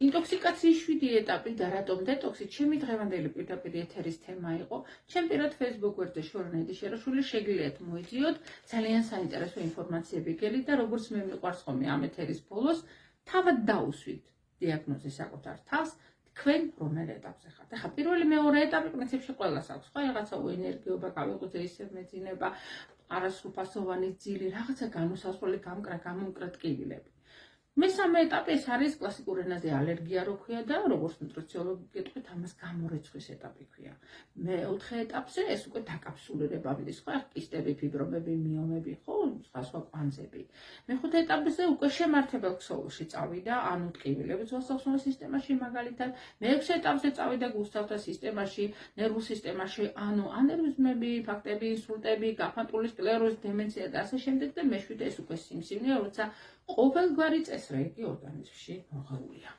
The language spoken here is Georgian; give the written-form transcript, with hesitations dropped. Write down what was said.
ინტოქსიკაციის 7 ეტაპი და რატომ დეტოქსი ჩემი დღევანდელი პირდაპირ ეთერის თემა იყო. ჩემ პირად Facebook გვერდზე შორნედი შერაშული შეგიძლიათ მოიძიოთ ძალიან საინტერესო ინფორმაციები გელით და როგორც მე მიყვარს ხოლმე ამ ეთერის ბოლოს თავად დაუსვით დიაგნოზის საკუთარ თავს თქვენ რომელ ეტაპზე ხართ. ახლა პირველი მეორე ეტაპი პრინციპში ყველას აქვს. ხო, რაღაცა ენერგიობა, გავიღვიძე ისევ მეძინება, არასრულფასოვანი ძილი, რაღაცა განუსასრულებელი გამონკრა ტკივილები. მესამე ეტაპი ეს არის კლასიკურ ენაზე ალერგია რო ქვია და როგორც ნუტრიციოლოგი გეტყვით ამას გამორეცხვის ეტაპი ქვია. მეოთხე ეტაპზე ეს უკვე დაკაფსულირება მიდის, ხო, კისტები, ფიბრომები, მიომები, ხო, სხვა კვანძები. მეხუთე ეტაპზე უკვე შემართებელ ქსოვილში წავიდა, ანუ ტკივილები ძვალსახსოვნის სისტემაში მაგალითად. მეექვსე ეტაპზე წავიდა გუსტავთა სისტემაში, ნერვულ სისტემაში, ანუ ანევრიზმები, ინფარქტები, ინსულტები, გაფანტული სკლეროზი, დემენცია და ასე შემდეგ და მეშვიდე ეს უკვე სიმსივნეა, როცა ყოველგვარი წესრიგი ორგანიზმში მოღებულია.